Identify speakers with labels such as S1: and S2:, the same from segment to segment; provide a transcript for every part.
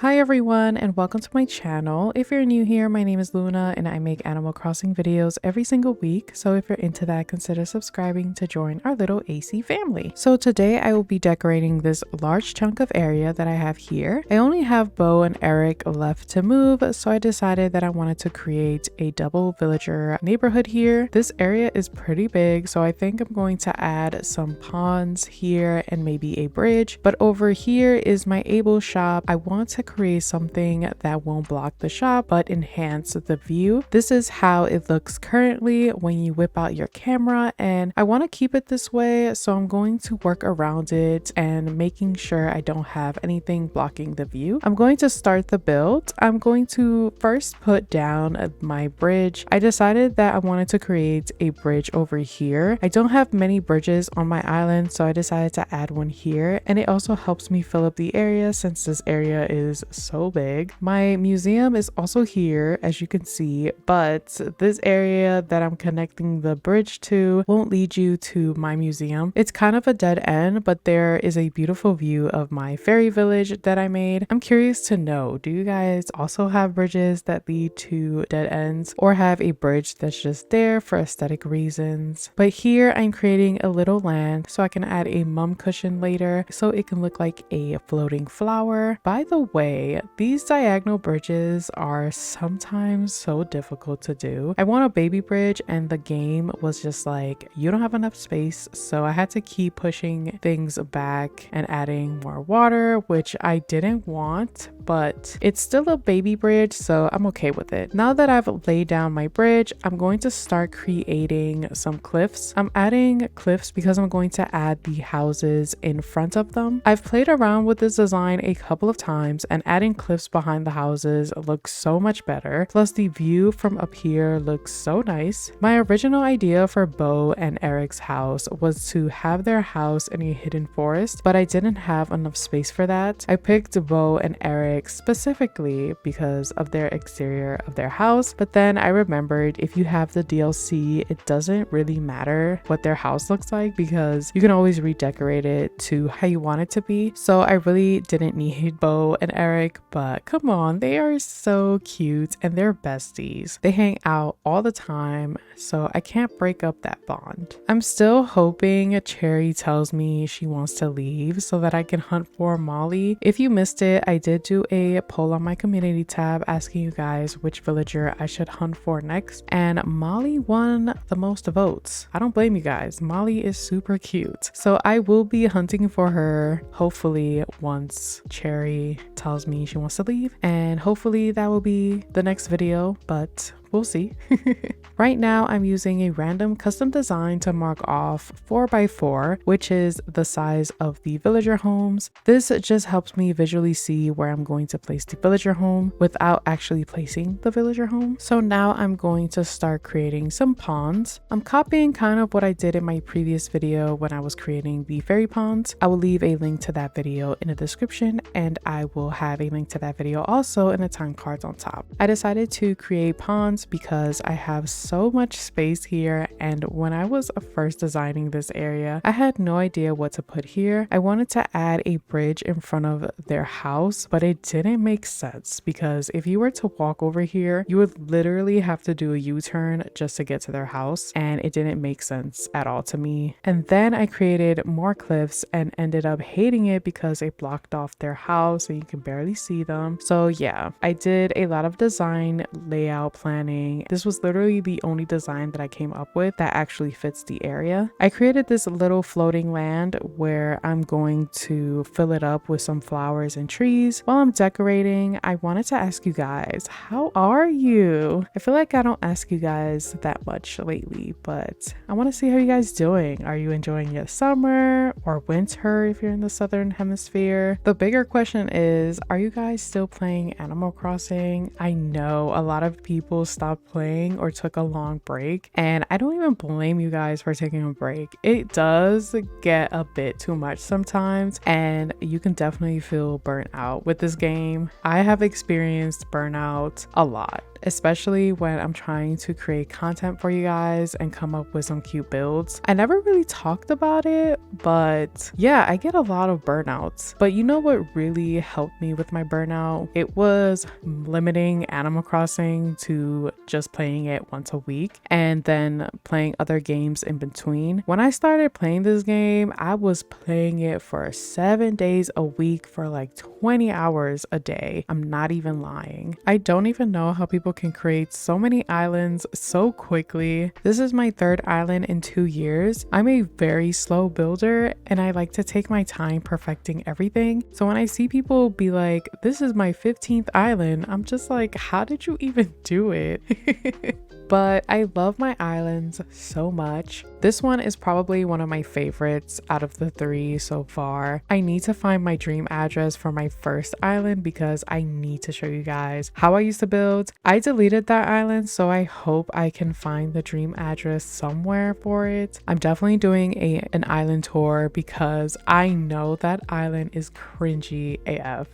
S1: Hi everyone and welcome to my channel. If you're new here, my name is Luna and I make Animal Crossing videos every single week. So if you're into that, consider subscribing to join our little AC family. So today I will be decorating this large chunk of area that I have here. I only have Beau and Erik left to move, so I decided that I wanted to create a double villager neighborhood here. This area is pretty big, so I think I'm going to add some ponds here and maybe a bridge. But over here is my able shop. I want to create something that won't block the shop but enhance the view. This is how it looks currently when you whip out your camera, and I want to keep it this way, so I'm going to work around it and making sure I don't have anything blocking the view. I'm going to start the build. I'm going to first put down my bridge. I decided that I wanted to create a bridge over here. I don't have many bridges on my island, so I decided to add one here, and it also helps me fill up the area since this area is so big. My museum is also here, as you can see, but this area that I'm connecting the bridge to won't lead you to my museum. It's kind of a dead end, but there is a beautiful view of my fairy village that I made. I'm curious to know, do you guys also have bridges that lead to dead ends or have a bridge that's just there for aesthetic reasons? But here I'm creating a little land so I can add a mum cushion later so it can look like a floating flower. By the way, these diagonal bridges are sometimes so difficult to do. I want a baby bridge and the game was just like, you don't have enough space, so I had to keep pushing things back and adding more water, which I didn't want, but it's still a baby bridge, so I'm okay with it. Now that I've laid down my bridge, I'm going to start creating some cliffs. I'm adding cliffs because I'm going to add the houses in front of them. I've played around with this design a couple of times, and adding cliffs behind the houses looks so much better. Plus the view from up here looks so nice. My original idea for Beau and Erik's house was to have their house in a hidden forest, but I didn't have enough space for that. I picked Beau and Erik specifically because of their exterior of their house, but then I remembered if you have the DLC, it doesn't really matter what their house looks like because you can always redecorate it to how you want it to be. So I really didn't need Beau and Erik, but come on, they are so cute and they're besties. They hang out all the time, so I can't break up that bond. I'm still hoping Cherry tells me she wants to leave so that I can hunt for Molly. If you missed it, I did do a poll on my community tab asking you guys which villager I should hunt for next, and Molly won the most votes. I don't blame you guys. Molly is super cute, so I will be hunting for her hopefully once Cherry tells me she wants to leave, and hopefully that will be the next video, but we'll see. Right now I'm using a random custom design to mark off 4x4, which is the size of the villager homes. This just helps me visually see where I'm going to place the villager home without actually placing the villager home. So now I'm going to start creating some ponds. I'm copying kind of what I did in my previous video when I was creating the fairy ponds. I will leave a link to that video in the description, and I will have a link to that video also in the time cards on top. I decided to create ponds because I have so much space here, and when I was first designing this area, I had no idea what to put here. I wanted to add a bridge in front of their house, but it didn't make sense because if you were to walk over here, you would literally have to do a U-turn just to get to their house, and it didn't make sense at all to me. And then I created more cliffs and ended up hating it because it blocked off their house and you can barely see them. So yeah, I did a lot of design, layout, planning. This was literally the only design that I came up with that actually fits the area. I created this little floating land where I'm going to fill it up with some flowers and trees. While I'm decorating, I wanted to ask you guys, how are you? I feel like I don't ask you guys that much lately, but I want to see how you guys doing. Are you enjoying your summer or winter if you're in the southern hemisphere? The bigger question is, are you guys still playing Animal Crossing? I know a lot of people stopped playing or took a long break, and I don't even blame you guys for taking a break. It does get a bit too much sometimes, and you can definitely feel burnt out with this game. I have experienced burnout a lot. especially when I'm trying to create content for you guys and come up with some cute builds. I never really talked about it, but yeah, I get a lot of burnouts. But you know what really helped me with my burnout? It was limiting Animal Crossing to just playing it once a week and then playing other games in between. When I started playing this game, I was playing it for 7 days a week for like 20 hours a day. I'm not even lying. I don't even know how people can create so many islands so quickly. This is my 3rd island in 2 years. I'm a very slow builder and I like to take my time perfecting everything. So when I see people be like, this is my 15th island, I'm just like, how did you even do it? But I love my islands so much. This one is probably one of my favorites out of the 3 so far. I need to find my dream address for my first island because I need to show you guys how I used to build. I deleted that island, so I hope I can find the dream address somewhere for it. I'm definitely doing an island tour because I know that island is cringy AF.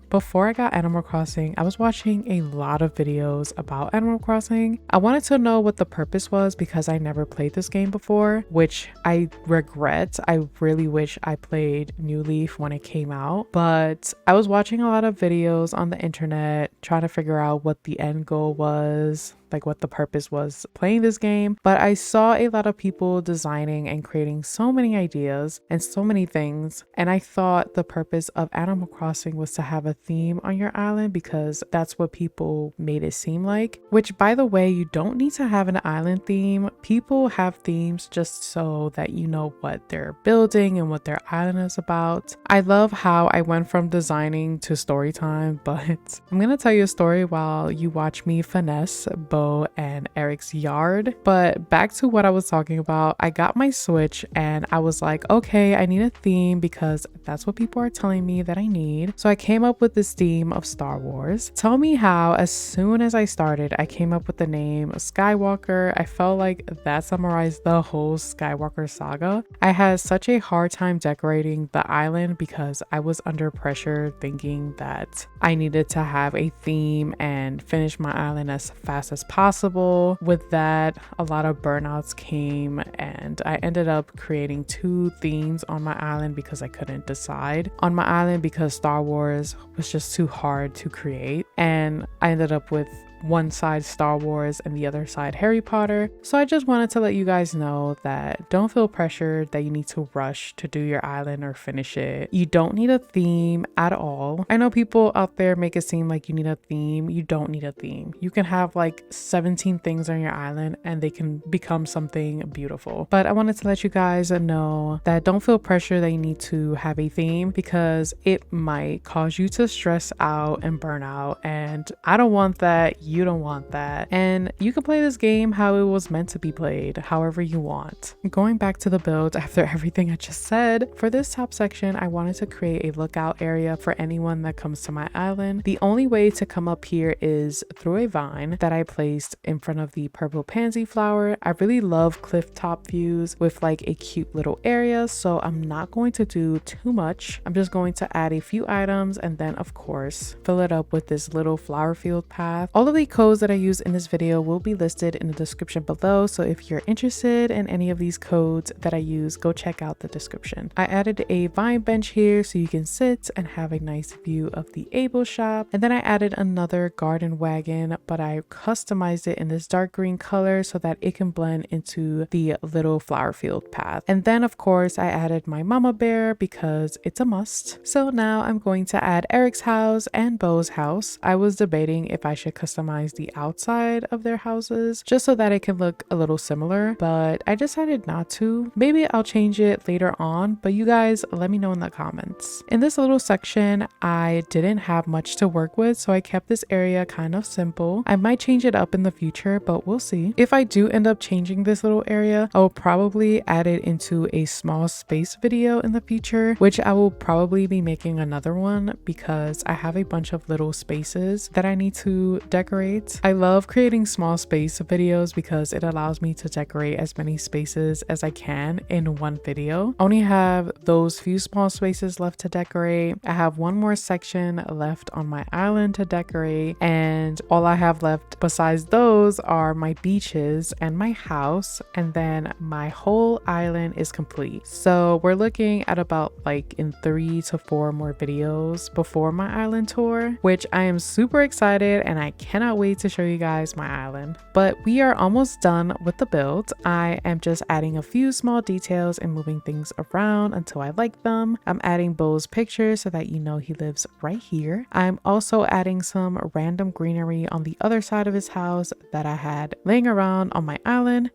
S1: Before I got Animal Crossing, I was watching a lot of videos about Animal Crossing. I wanted to know what the purpose was because I never played this game before, which I regret. I really wish I played New Leaf when it came out, but I was watching a lot of videos on the internet trying to figure out what the end goal was, like what the purpose was playing this game. But I saw a lot of people designing and creating so many ideas and so many things, and I thought the purpose of Animal Crossing was to have a theme on your island because that's what people made it seem like, which by the way, you don't need to have an island theme. People have themes just so that you know what they're building and what their island is about. I love how I went from designing to story time, but I'm gonna tell you a story while you watch me finesse Beau and Erik's yard. But back to what I was talking about, I got my Switch and I was like, okay, I need a theme because that's what people are telling me that I need. So I came up with this theme of Star Wars. Tell me how, as soon as I started, I came up with the name Skywalker. I felt like that summarized the whole Skywalker saga. I had such a hard time decorating the island because I was under pressure thinking that I needed to have a theme and finish my island as fast as possible. With that, a lot of burnouts came and I ended up creating 2 themes on my island because I couldn't decide on my island because Star Wars was just too hard to create, and I ended up with one side Star Wars and the other side Harry Potter. So I just wanted to let you guys know that don't feel pressured that you need to rush to do your island or finish it. You don't need a theme at all. I know people out there make it seem like you need a theme. You don't need a theme. You can have like 17 things on your island and they can become something beautiful. But I wanted to let you guys know that don't feel pressure that you need to have a theme because it might cause you to stress out and burn out, and I don't want that. You don't want that. And you can play this game how it was meant to be played, however you want. Going back to the build after everything I just said, for this top section, I wanted to create a lookout area for anyone that comes to my island. The only way to come up here is through a vine that I placed in front of the purple pansy flower. I really love cliff top views with like a cute little area, so I'm not going to do too much. I'm just going to add a few items and then of course fill it up with this little flower field path. All of the codes that I use in this video will be listed in the description below, so if you're interested in any of these codes that I use, go check out the description. I added a vine bench here so you can sit and have a nice view of the Able shop, and then I added another garden wagon, but I customized it in this dark green color so that it can blend into the little flower field path. And then of course I added my mama bear because it's a must. So now I'm going to add Erik's house and Beau's house. I was debating if I should customize the outside of their houses just so that it can look a little similar, but I decided not to. Maybe I'll change it later on, but you guys let me know in the comments. In this little section, I didn't have much to work with, so I kept this area kind of simple. I might change it up in the future, but we'll see. If I do end up changing this little area, I will probably add it into a small space video in the future, which I will probably be making another one because I have a bunch of little spaces that I need to decorate decorate. I love creating small space videos because it allows me to decorate as many spaces as I can in one video. I only have those few small spaces left to decorate. I have one more section left on my island to decorate, and all I have left besides those are my beaches and my house, and then my whole island is complete. So we're looking at about like in 3 to 4 more videos before my island tour, which I am super excited and I cannot wait to show you guys my island. But we are almost done with the build. I am just adding a few small details and moving things around until I like them. I'm adding Beau's picture so that you know he lives right here. I'm also adding some random greenery on the other side of his house that I had laying around on my island.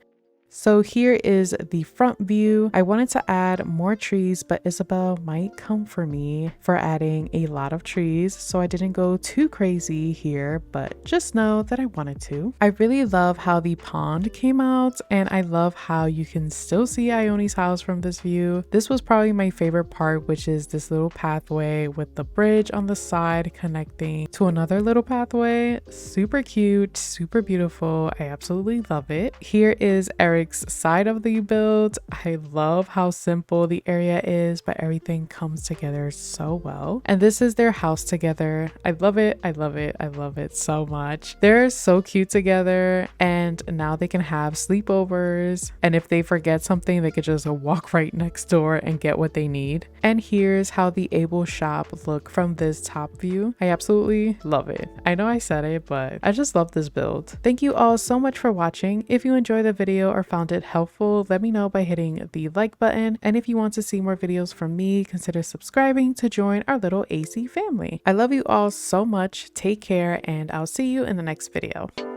S1: So here is the front view. I wanted to add more trees, but Isabel might come for me for adding a lot of trees, so I didn't go too crazy here, but just know that I wanted to. I really love how the pond came out, and I love how you can still see Ione's house from this view. This was probably my favorite part, which is this little pathway with the bridge on the side connecting to another little pathway. Super cute, super beautiful. I absolutely love it. Here is Erik's side of the build. I love how simple the area is, but everything comes together so well. And this is their house together. I love it. I love it. I love it so much. They're so cute together, and now they can have sleepovers. And if they forget something, they could just walk right next door and get what they need. And here's how the Able shop look from this top view. I absolutely love it. I know I said it, but I just love this build. Thank you all so much for watching. If you enjoyed the video or found it helpful, let me know by hitting the like button. And if you want to see more videos from me, consider subscribing to join our little AC family. I love you all so much. Take care, and I'll see you in the next video.